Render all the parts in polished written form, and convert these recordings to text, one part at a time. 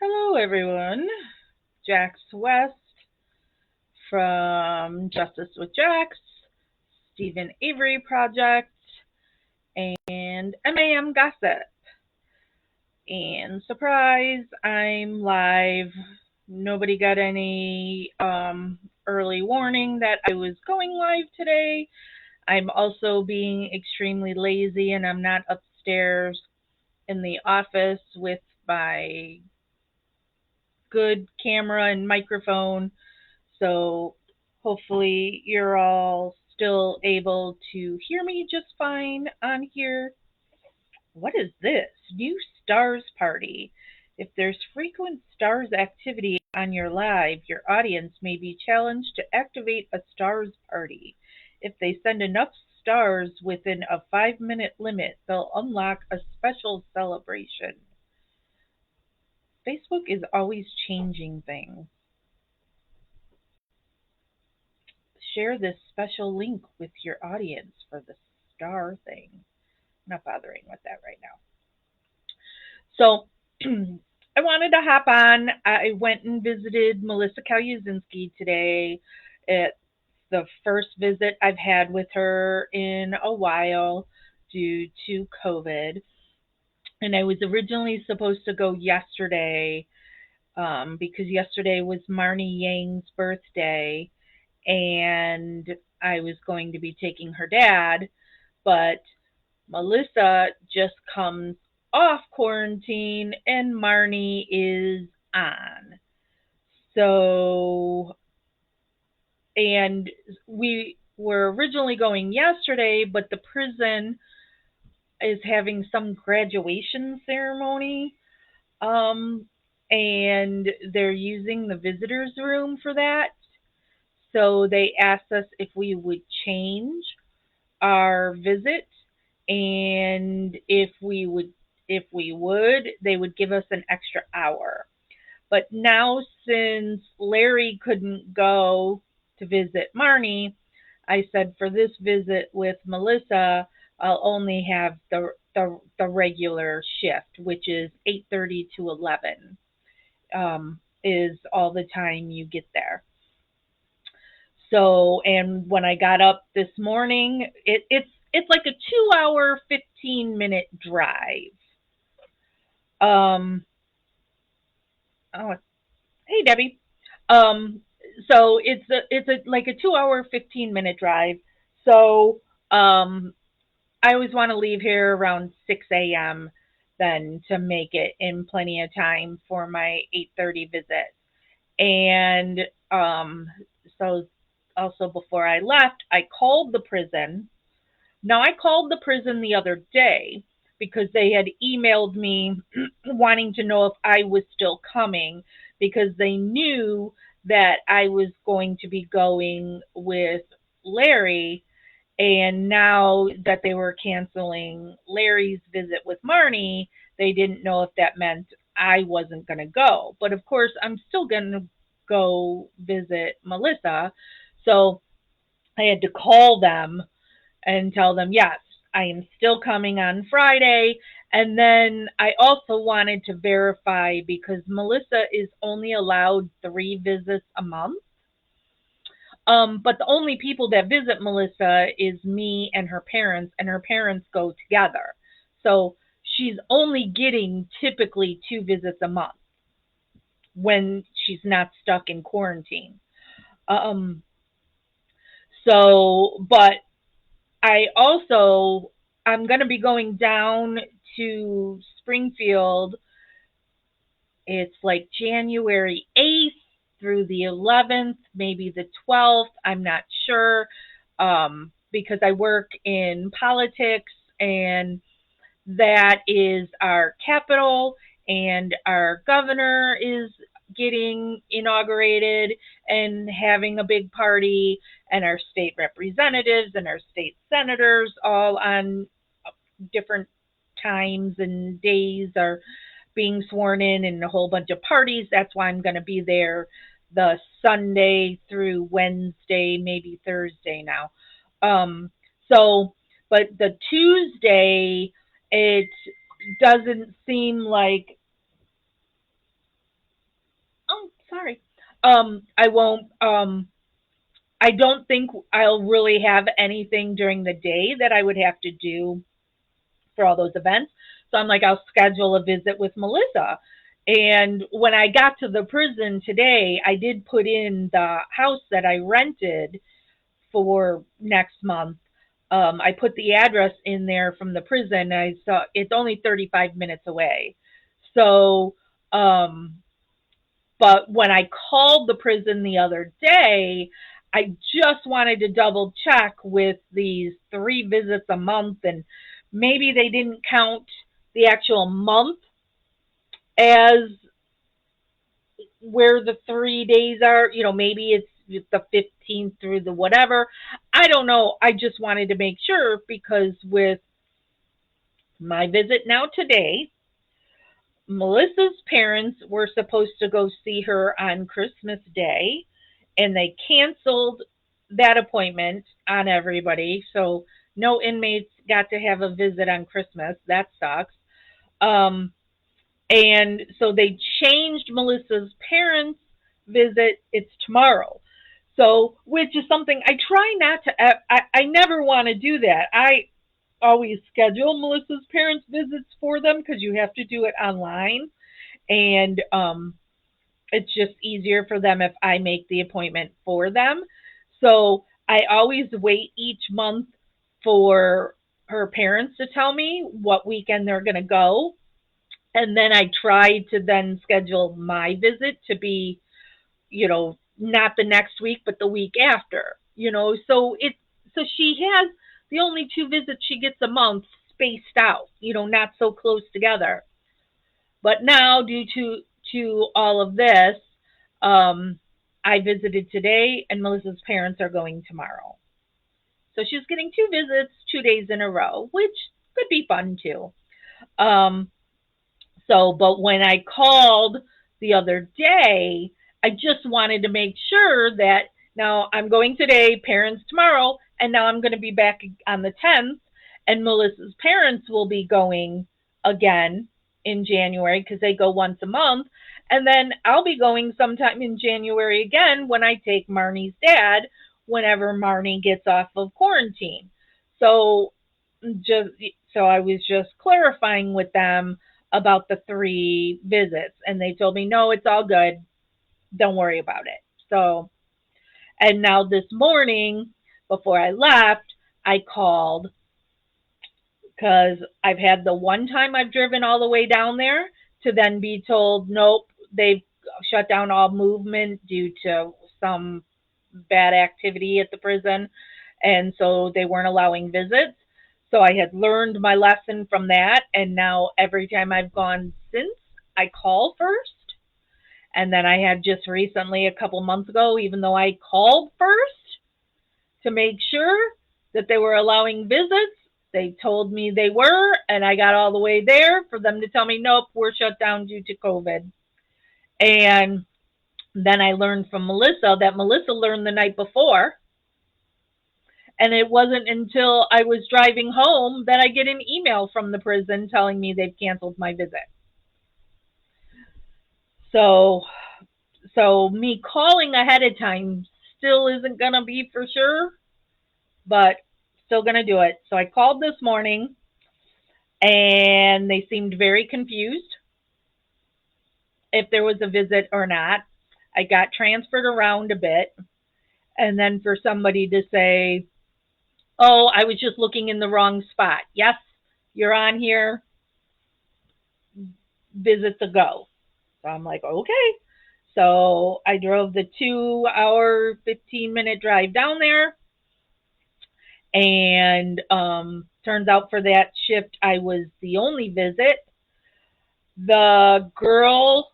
Hello, everyone. Jax West from Justice with Jax, Stephen Avery Project, and MAM Gossip. And surprise, I'm live. Nobody got any early warning that I was going live today. I'm also being extremely lazy and I'm not upstairs in the office with my good camera and microphone. So hopefully you're all still able to hear me just fine on here. What is this? New stars party. If there's frequent stars activity on your live, your audience may be challenged to activate a stars party. If they send enough stars within a 5 minute limit, they'll unlock a special celebration. Facebook is always changing things. Share this special link with your audience for the star thing. I'm not bothering with that right now. So I wanted to hop on. I went and visited Melissa Calusinski today. It's the first visit I've had with her in a while due to COVID. And I was originally supposed to go yesterday because yesterday was Marnie Yang's birthday and I was going to be taking her dad, but Melissa just comes off quarantine and Marnie is on. So, and we were originally going yesterday, but the prison is having some graduation ceremony. Um, and they're using the visitors room for that. So they asked us if we would change our visit and if we would they would give us an extra hour. But now since Larry couldn't go to visit Marnie, I said for this visit with Melissa, I'll only have the regular shift, which is 8:30 to 11, is all the time you get there. So, and when I got up this morning, it's like a 2 hour, 15-minute drive. Um, oh, hey Debbie. Um, so it's like a 2 hour, 15-minute drive. So, I always want to leave here around 6 a.m. then to make it in plenty of time for my 8:30 visit. And so also before I left, I called the prison. Now I called the prison the other day because they had emailed me wanting to know if I was still coming because they knew that I was going to be going with Larry, and now that they were canceling Larry's visit with Marnie, they didn't know if that meant I wasn't going to go. But of course, I'm still going to go visit Melissa. So I had to call them and tell them, yes, I am still coming on Friday. And then I also wanted to verify because Melissa is only allowed 3 visits a month. But the only people that visit Melissa is me and her parents go together. So she's only getting typically 2 visits a month when she's not stuck in quarantine. Um, but I'm going to be going down to Springfield. It's like January 8th through the 11th, maybe the 12th. I'm not sure because I work in politics and that is our capital and our governor is getting inaugurated and having a big party and our state representatives and our state senators all on different times and days are being sworn in and a whole bunch of parties. That's why I'm going to be there the Sunday through Wednesday, maybe Thursday now. Um, so, but the Tuesday, it doesn't seem like Sorry. I won't. I don't think I'll really have anything during the day that I would have to do for all those events. So I'm like, I'll schedule a visit with Melissa. And when I got to the prison today, I did put in the house that I rented for next month. I put the address in there from the prison. I saw it's only 35 minutes away. So, but when I called the prison the other day, I just wanted to double check with these 3 visits a month, and maybe they didn't count the actual month as where the 3 days are. Maybe it's the 15th through the whatever. I don't know. I just wanted to make sure because with my visit now today, Melissa's parents were supposed to go see her on Christmas Day, and they canceled that appointment on everybody. So no inmates got to have a visit on Christmas. That sucks. Um, and so they changed Melissa's parents' visit. It's tomorrow. So, which is something I try not to, I never want to do that. I always schedule Melissa's parents' visits for them because you have to do it online. And it's just easier for them if I make the appointment for them. So I always wait each month for her parents to tell me what weekend they're going to go. And then I try to then schedule my visit to be, not the next week, but the week after, so she has the only 2 visits she gets a month spaced out, not so close together. But now, due to all of this, I visited today, and Melissa's parents are going tomorrow. So she's getting 2 visits 2 days in a row, which could be fun too. Um, but when I called the other day, I just wanted to make sure that now I'm going today, parents tomorrow, and now I'm going to be back on the 10th, and Melissa's parents will be going again in January because they go once a month. And then I'll be going sometime in January again when I take Marnie's dad whenever Marnie gets off of quarantine. So just so I was just clarifying with them about the 3 visits, and they told me no, it's all good, don't worry about it. So, and now this morning before I left, I called because I've had the one time I've driven all the way down there to then be told nope, they've shut down all movement due to some bad activity at the prison, and so they weren't allowing visits. So I had learned my lesson from that, and now every time I've gone since, I call first. And then I had just recently, a couple months ago, even though I called first to make sure that they were allowing visits, they told me they were, and I got all the way there for them to tell me, nope, we're shut down due to COVID. And then I learned from Melissa that Melissa learned the night before. And it wasn't until I was driving home that I get an email from the prison telling me they've canceled my visit. So, me calling ahead of time still isn't going to be for sure, but still going to do it. So I called this morning, and they seemed very confused if there was a visit or not. I got transferred around a bit, and then for somebody to say, oh, I was just looking in the wrong spot. Yes, you're on here. Visit to go. So I'm like, okay. So I drove the 2 hour, 15-minute drive down there. And turns out for that shift, I was the only visit. The girl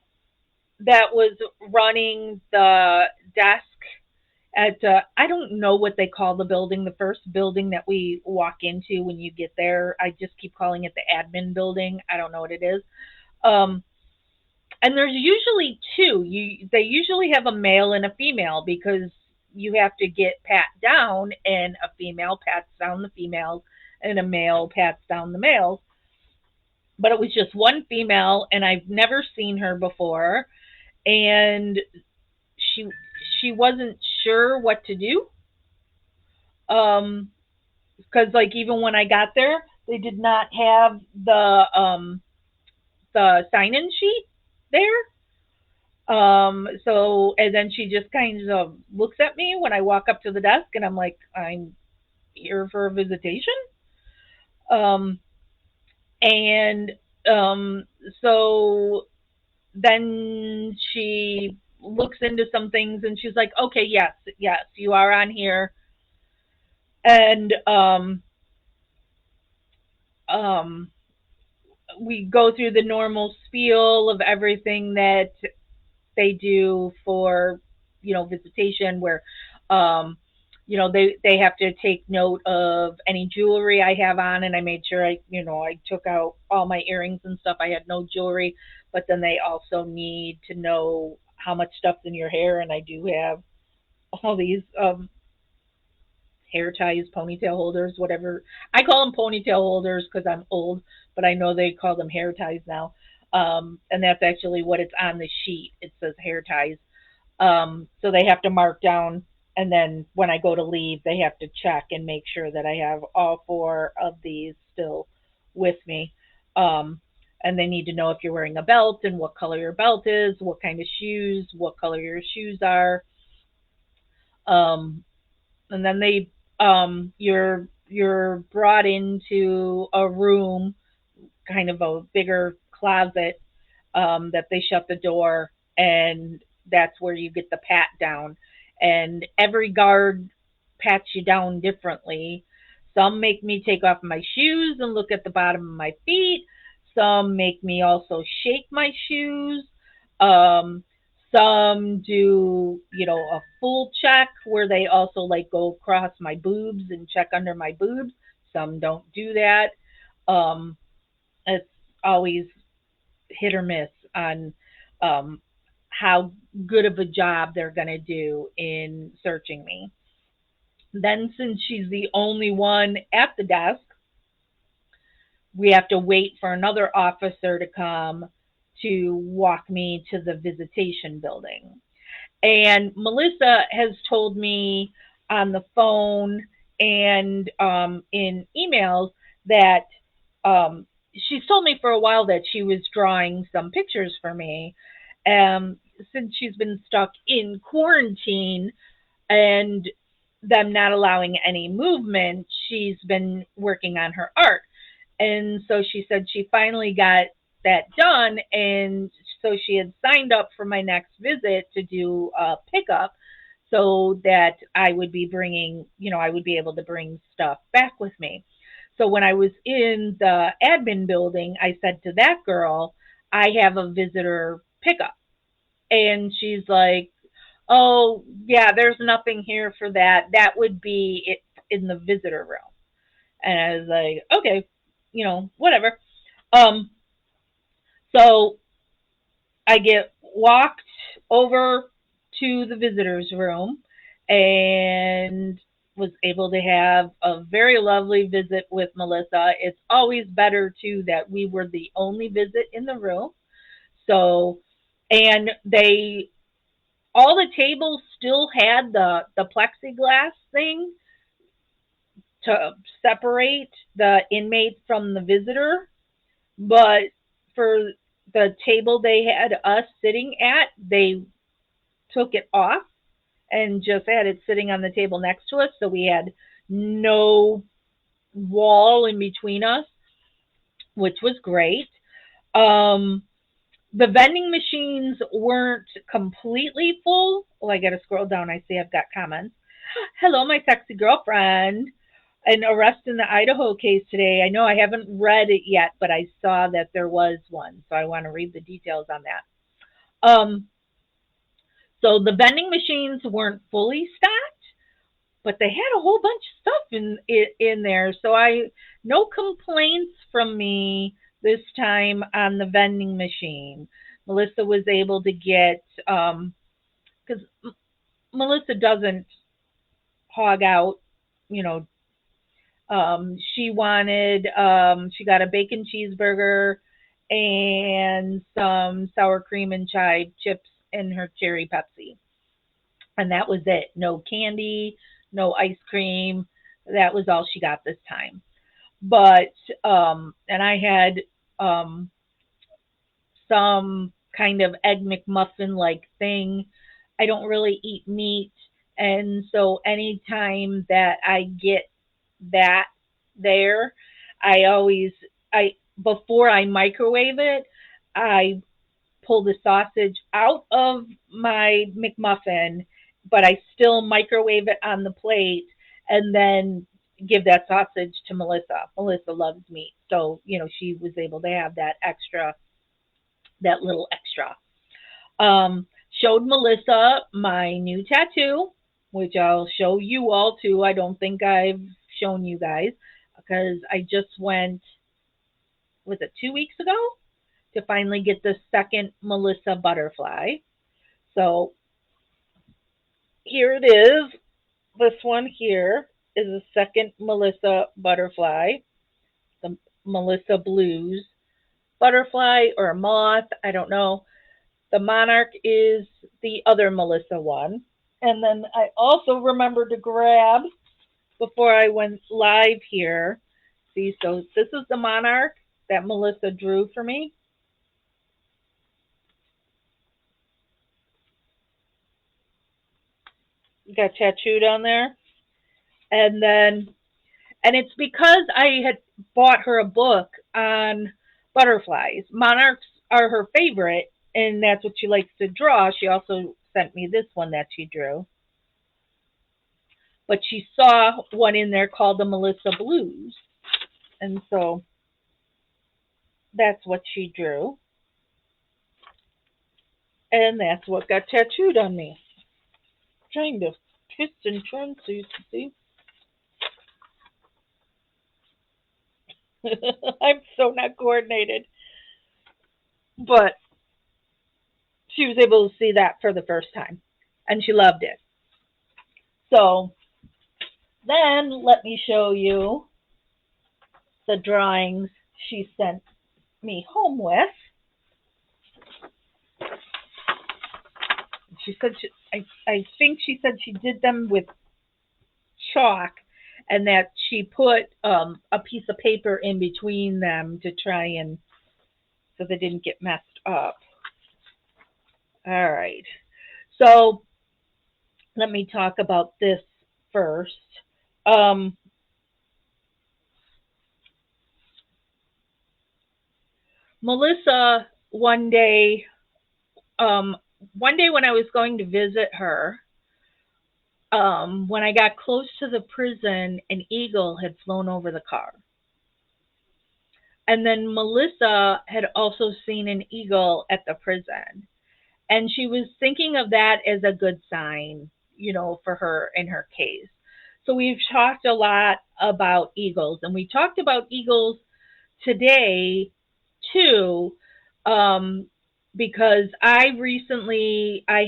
that was running the desk at, I don't know what they call the building, the first building that we walk into when you get there. I just keep calling it the admin building. I don't know what it is. And there's usually 2. They usually have a male and a female because you have to get pat down, and a female pats down the females, and a male pats down the males. But it was just one female, and I've never seen her before. and she she wasn't sure what to do. Um, because like even when I got there, they did not have the sign in sheet there. So and then she just kind of looks at me when I walk up to the desk, and I'm like, I'm here for a visitation. Um, and um, so then she looks into some things, and she's like, okay, yes, yes, you are on here. And um, we go through the normal spiel of everything that they do for visitation, where um they have to take note of any jewelry I have on, and I made sure I took out all my earrings and stuff. I had no jewelry, but then they also need to know how much stuff's in your hair, and I do have all these hair ties, ponytail holders, whatever. I call them ponytail holders because I'm old, but I know they call them hair ties now. And that's actually what it's on the sheet. It says hair ties. So they have to mark down, and then when I go to leave, they have to check and make sure that I have all four of these still with me. Um, and they need to know if you're wearing a belt and what color your belt is, what kind of shoes, what color your shoes are. Um, and then you're brought into a room, kind of a bigger closet, that they shut the door, and that's where you get the pat down. And every guard pats you down differently. Some make me take off my shoes and look at the bottom of my feet. Some make me also shake my shoes. Um, some do, a full check where they also like go across my boobs and check under my boobs. Some don't do that. Um, it's always hit or miss on um, how good of a job they're going to do in searching me. Then, since she's the only one at the desk, we have to wait for another officer to come to walk me to the visitation building. And Melissa has told me on the phone and in emails that she's told me for a while that she was drawing some pictures for me. Since she's been stuck in quarantine and them not allowing any movement, she's been working on her art. And so she said she finally got that done. And so she had signed up for my next visit to do a pickup so that I would be bringing, I would be able to bring stuff back with me. So when I was in the admin building, I said to that girl, I have a visitor pickup. And she's like, oh, yeah, there's nothing here for that. That would be it in the visitor room. And I was like, okay, whatever. Um, so I get walked over to the visitors room and was able to have a very lovely visit with Melissa. It's always better too that we were the only visit in the room. So, and they all the tables still had the plexiglass thing to separate the inmate from the visitor, but for the table they had us sitting at, they took it off and just had it sitting on the table next to us, so we had no wall in between us, which was great. Um, the vending machines weren't completely full. Oh, I got to scroll down. I see I've got comments. Hello, my sexy girlfriend. An arrest in the Idaho case today. I know I haven't read it yet, but I saw that there was one, so I want to read the details on that. So the vending machines weren't fully stocked, but they had a whole bunch of stuff in there. So I no complaints from me this time on the vending machine. Melissa was able to get because Melissa doesn't hog out, you know. She got a bacon cheeseburger and some sour cream and chive chips and her cherry Pepsi. And that was it. No candy, no ice cream. That was all she got this time. But and I had um some kind of egg McMuffin like thing. I don't really eat meat, and so anytime that I get that there, I always I before I microwave it, I pull the sausage out of my McMuffin, but I still microwave it on the plate and then give that sausage to Melissa. Melissa loves meat, so she was able to have that little extra. Um, Showed Melissa my new tattoo, which I'll show you all too. I don't think I've shown you guys because I just went, was it 2 weeks ago, to finally get the second Melissa butterfly. So here it is. This one here is the second Melissa butterfly, the Melissa Blues butterfly or a moth, I don't know. The monarch is the other Melissa one. And then I also remembered to grab before I went live here. See, so this is the monarch that Melissa drew for me. Got tattooed on there. And then, and it's because I had bought her a book on butterflies. Monarchs are her favorite, and that's what she likes to draw. She also sent me this one that she drew. But she saw one in there called the Melissa Blues. And so that's what she drew. And that's what got tattooed on me. I'm trying to twist and turn so you can see. I'm so not coordinated. But she was able to see that for the first time. And she loved it. So then let me show you the drawings she sent me home with. She said I think she said she did them with chalk and that she put a piece of paper in between them to try and so they didn't get messed up. All right. So let me talk about this first. Um, Melissa um, one day when I was going to visit her, when I got close to the prison, an eagle had flown over the car. And then Melissa had also seen an eagle at the prison. And she was thinking of that as a good sign, for her in her case. So we've talked a lot about eagles, and we talked about eagles today too, um, because I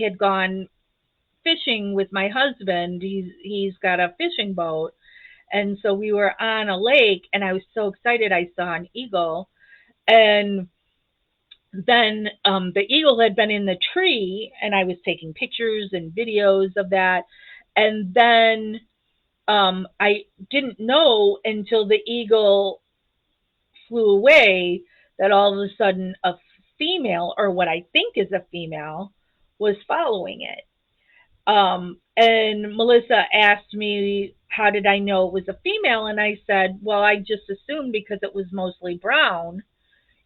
had gone fishing with my husband. He's got a fishing boat, and so we were on a lake, and I was so excited I saw an eagle, and then the eagle had been in the tree, and I was taking pictures and videos of that, and then I didn't know until the eagle flew away that all of a sudden a female, or what I think is a female, was following it. And Melissa asked me, how did I know it was a female? And I said, well, I just assumed because it was mostly brown,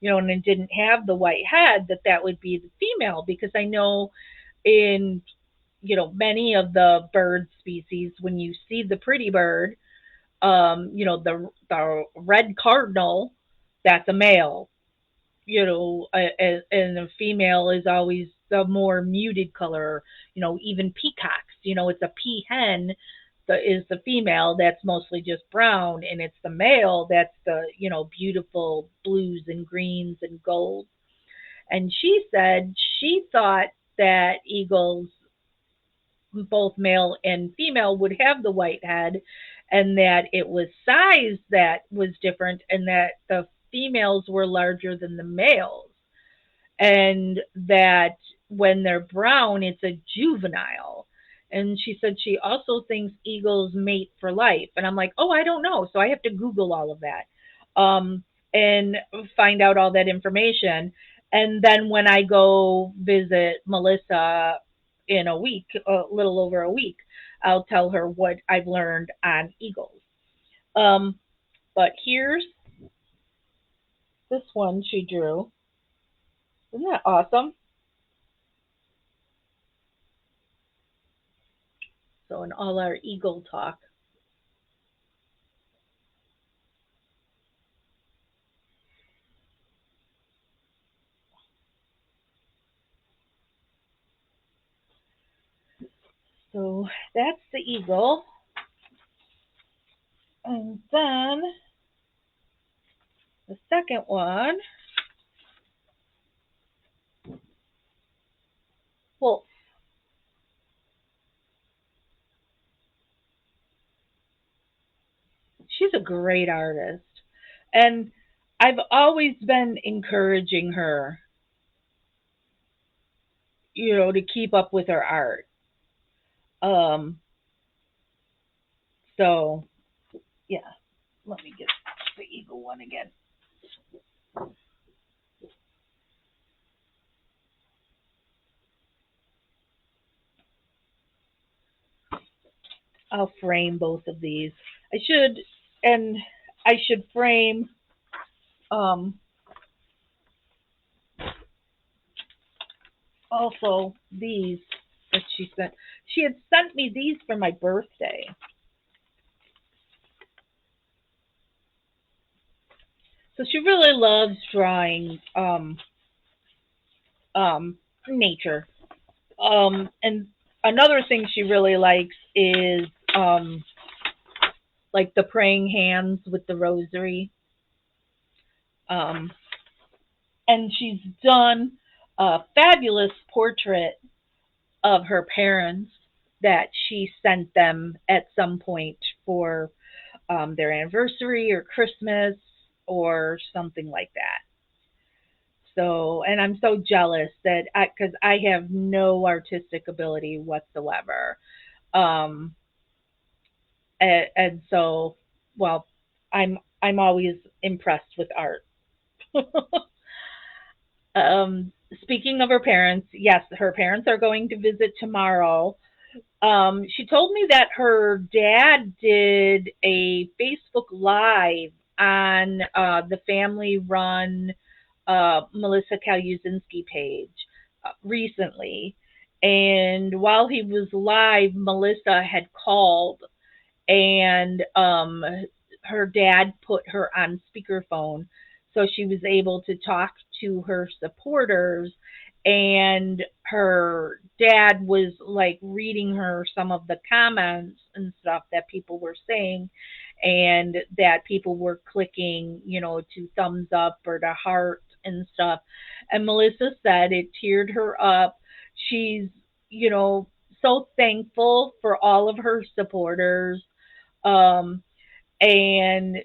and it didn't have the white head, that would be the female, because I know in, many of the bird species, when you see the pretty bird, the red cardinal, that's a male, and the female is always the more muted color, even peacocks, it's a peahen is the female that's mostly just brown, and it's the male that's the, beautiful blues and greens and golds. And she said she thought that eagles, both male and female, would have the white head, and that it was size that was different, and that the females were larger than the males, and that when they're brown, it's a juvenile. And she said she also thinks eagles mate for life. And I'm like, oh, I don't know. So I have to Google all of that, um, and find out all that information. And then when I go visit Melissa in a week, a little over a week, I'll tell her what I've learned on eagles. Um, but here's this one she drew. Isn't that awesome? So in all our eagle talk. So that's the eagle. And then the second one, well, she's a great artist. And I've always been encouraging her, to keep up with her art. Um, so yeah, let me get the eagle one again. I'll frame both of these. I should, and I should frame um, also these that she sent. She had sent me these for my birthday. So she really loves drawing nature. And another thing she really likes is um, like the praying hands with the rosary. Um, and she's done a fabulous portrait of her parents that she sent them at some point for their anniversary or Christmas or something like that. So, and I'm so jealous that because I have no artistic ability whatsoever. Um, and so, well, I'm always impressed with art. Speaking of her parents, yes, her parents are going to visit tomorrow. She told me that her dad did a Facebook Live on the family run Melissa Calusinski page recently. And while he was live, Melissa had called, and her dad put her on speakerphone so she was able to talk to her supporters, and her dad was like reading her some of the comments and stuff that people were saying, and that people were clicking, to thumbs up or to heart and stuff. And Melissa said it teared her up. She's, you know so thankful for all of her supporters, um, and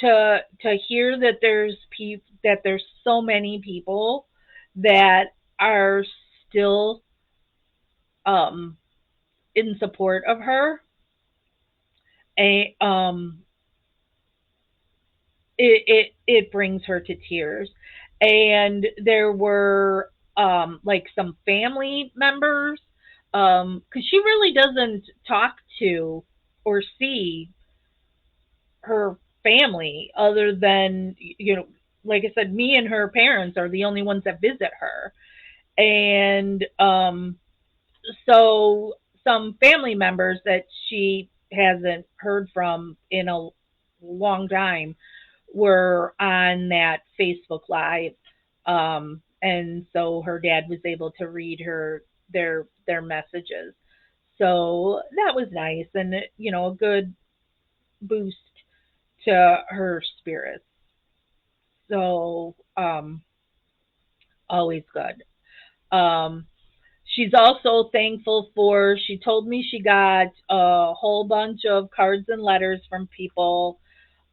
to hear that there's so many people that are still um, in support of her, and it brings her to tears. And there were like some family members, because she really doesn't talk to or see her family other than, like I said, me and her parents are the only ones that visit her. And so some family members that she hasn't heard from in a long time were on that Facebook Live. And so her dad was able to read her their messages. So that was nice, and a good boost to her spirits. So always good. Um, she's also thankful for. She told me she got a whole bunch of cards and letters from people,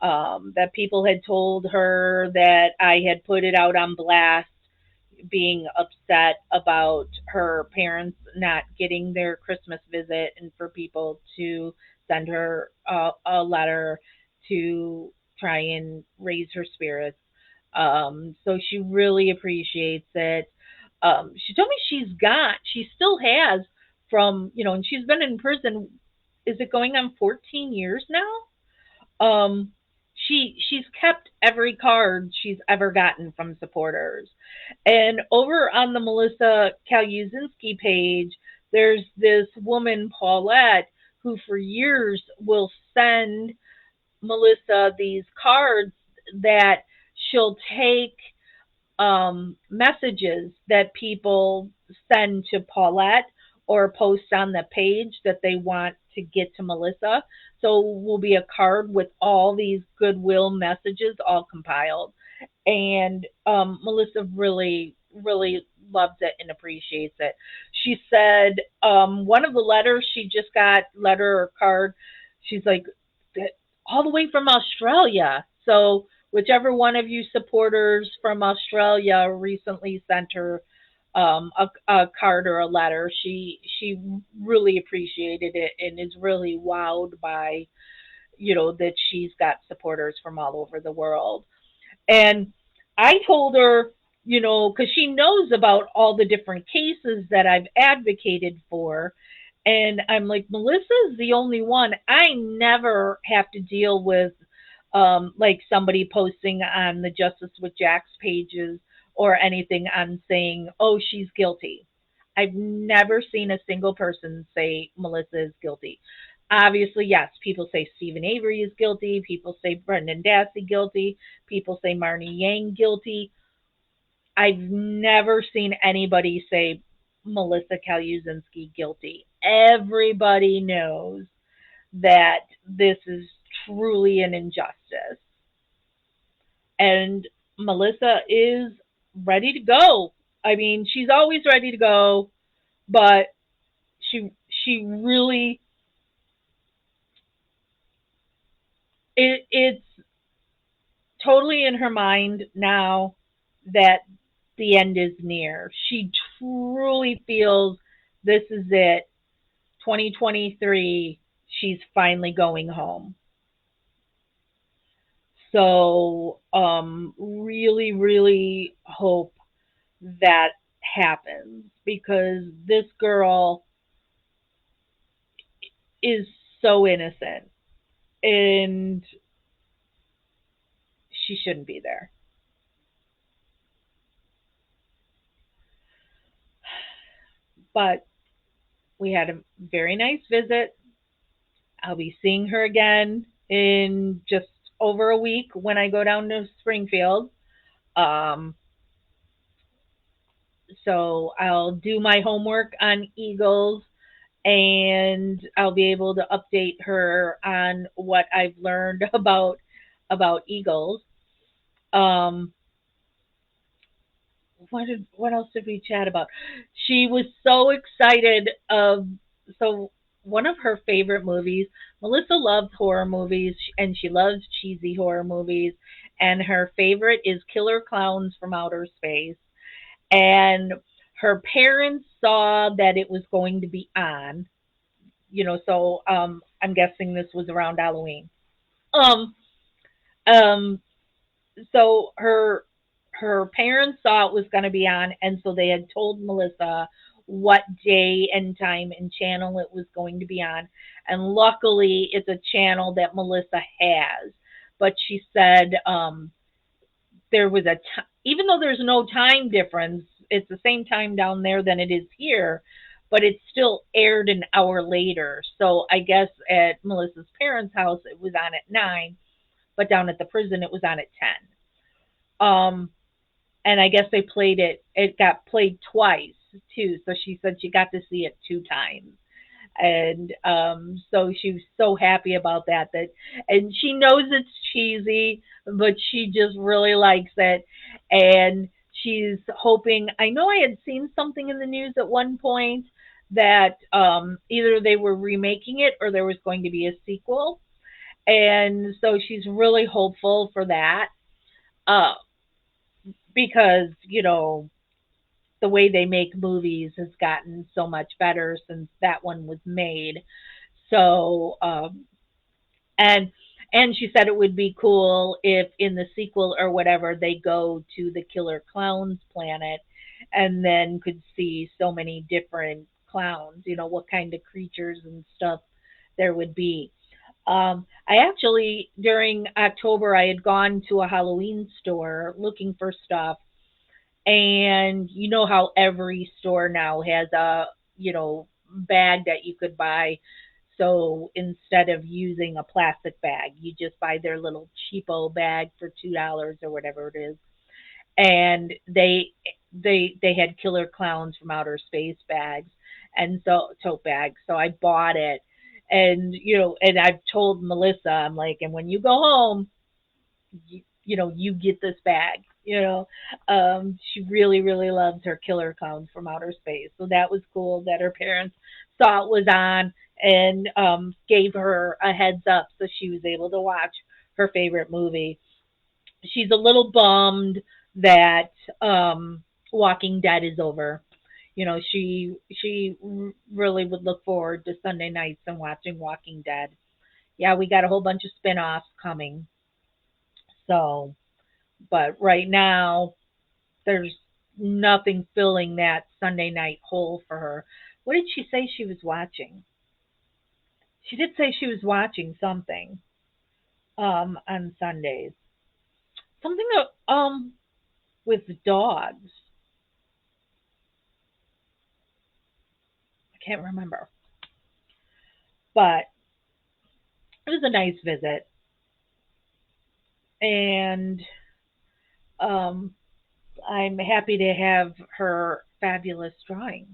that people had told her that I had put it out on blast being upset about her parents not getting their Christmas visit, and for people to send her a letter to try and raise her spirits. So she really appreciates it. She told me she still has from, and she's been in prison. Is it going on 14 years now? She's kept every card she's ever gotten from supporters. And over on the Melissa Calusinski page, there's this woman, Paulette, who for years will send Melissa these cards that she'll take messages that people send to Paulette or post on the page that they want to get to Melissa. So will be a card with all these goodwill messages all compiled. And Melissa really, really loves it and appreciates it. She said one of the letters she just got, letter or card, she's like, all the way from Australia. So whichever one of you supporters from Australia recently sent her a card or a letter, she really appreciated it and is really wowed by that she's got supporters from all over the world. And I told her, because she knows about all the different cases that I've advocated for. And I'm like, Melissa's the only one. I never have to deal with like somebody posting on the Justice with Jack's pages or anything on saying, oh, she's guilty. I've never seen a single person say Melissa is guilty. Obviously, yes, people say Stephen Avery is guilty. People say Brendan Dassey guilty. People say Marnie Yang guilty. I've never seen anybody say Melissa Kaluzinski guilty. Everybody knows that this is truly an injustice. And Melissa is ready to go. I mean, she's always ready to go, but she really it's totally in her mind now that the end is near. She truly feels this is it. 2023, she's finally going home. So, really, really hope that happens because this girl is so innocent and she shouldn't be there. But we had a very nice visit. I'll be seeing her again in just over a week when I go down to Springfield. Um, so I'll do my homework on Eagles and I'll be able to update her on what I've learned about Eagles. Um, what else did we chat about? She was so excited of so one of her favorite movies. Melissa loves horror movies and she loves cheesy horror movies. And her favorite is Killer Clowns from Outer Space. And her parents saw that it was going to be on, so I'm guessing this was around Halloween. Um, um, so her parents saw it was going to be on, and so they had told Melissa what day and time and channel it was going to be on. And luckily, it's a channel that Melissa has. But she said there was even though there's no time difference, it's the same time down there than it is here, but it still aired an hour later. So I guess at Melissa's parents' house it was on at 9, but down at the prison it was on at 10. And I guess they played it. It got played twice too. So she said she got to see it 2 times, and so she was so happy about that. And she knows it's cheesy, but she just really likes it, and she's hoping. I know I had seen something in the news at one point that either they were remaking it or there was going to be a sequel, and so she's really hopeful for that. Uh, because the way they make movies has gotten so much better since that one was made. So and and she said it would be cool if in the sequel or whatever they go to the killer clowns planet and then could see so many different clowns, what kind of creatures and stuff there would be. I actually, during October, I had gone to a Halloween store looking for stuff, and you know how every store now has a, bag that you could buy. So instead of using a plastic bag, you just buy their little cheapo bag for $2 or whatever it is. And they had killer clowns from outer space bags and so tote bags. So I bought it. And and I've told Melissa, I'm like, and when you go home, you get this bag. She really, really loves her killer clowns from outer space. So that was cool that her parents saw it was on and gave her a heads up so she was able to watch her favorite movie. She's a little bummed that Walking Dead is over. She really would look forward to Sunday nights and watching Walking Dead. Yeah, we got a whole bunch of spin-offs coming. So, but right now there's nothing filling that Sunday night hole for her. What did she say she was watching? She did say she was watching something on Sundays. Something with dogs. I can't remember. But it was a nice visit, and um I'm happy to have her fabulous drawings.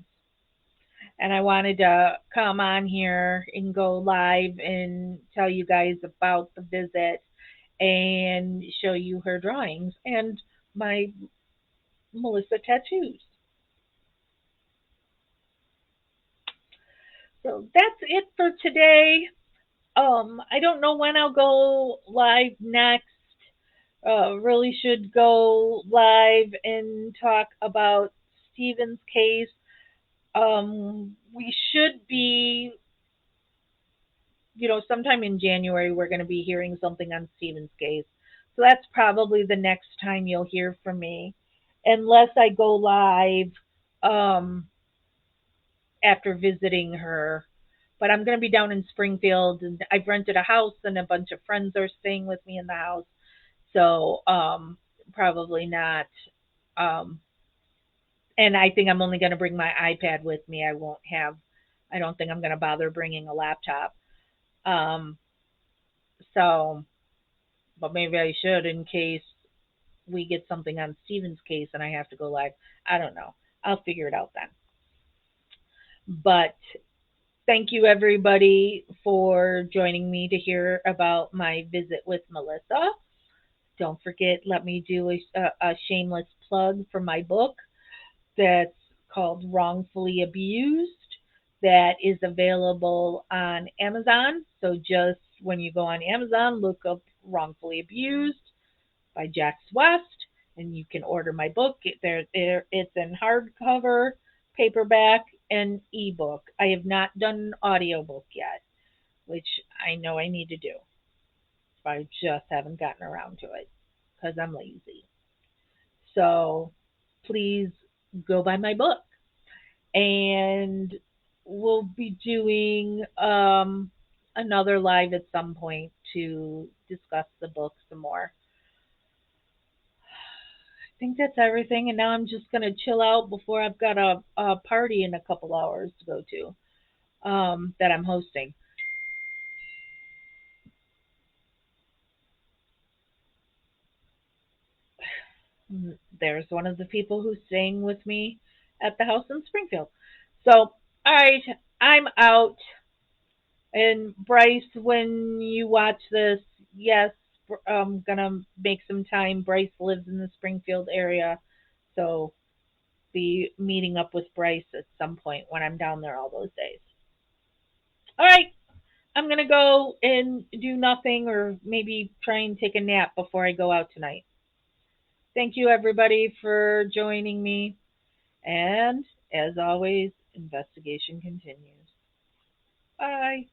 And I wanted to come on here and go live and tell you guys about the visit and show you her drawings and my Melissa tattoos. So that's it for today. I don't know when I'll go live next. Really should go live and talk about Stephen's case. We should be, sometime in January, we're going to be hearing something on Stephen's case. So that's probably the next time you'll hear from me, unless I go live um, after visiting her. But I'm going to be down in Springfield, and I've rented a house, and a bunch of friends are staying with me in the house. So probably not. Um, and I think I'm only going to bring my iPad with me. I won't have. I don't think I'm going to bother bringing a laptop. Um, so, but maybe I should in case we get something on Steven's case and I have to go live. I don't know. I'll figure it out then. But thank you everybody for joining me to hear about my visit with Melissa. Don't forget, let me do a shameless plug for my book that's called Wrongfully Abused, that is available on Amazon. So just when you go on Amazon, look up Wrongfully Abused by Jax West, and you can order my book. It's in hardcover, paperback, and ebook. I have not done an audiobook yet, which I know I need to do. I just haven't gotten around to it because I'm lazy. So please go buy my book. And we'll be doing another live at some point to discuss the book some more. I think that's everything. And now I'm just going to chill out before I've got a party in a couple hours to go to that I'm hosting. There's one of the people who's staying with me at the house in Springfield. So, all right, I'm out. And Bryce, when you watch this, yes, I'm gonna make some time. Bryce lives in the Springfield area, so be meeting up with Bryce at some point when I'm down there all those days. All right, I'm gonna go and do nothing, or maybe try and take a nap before I go out tonight. Thank you, everybody, for joining me. And as always, investigation continues. Bye.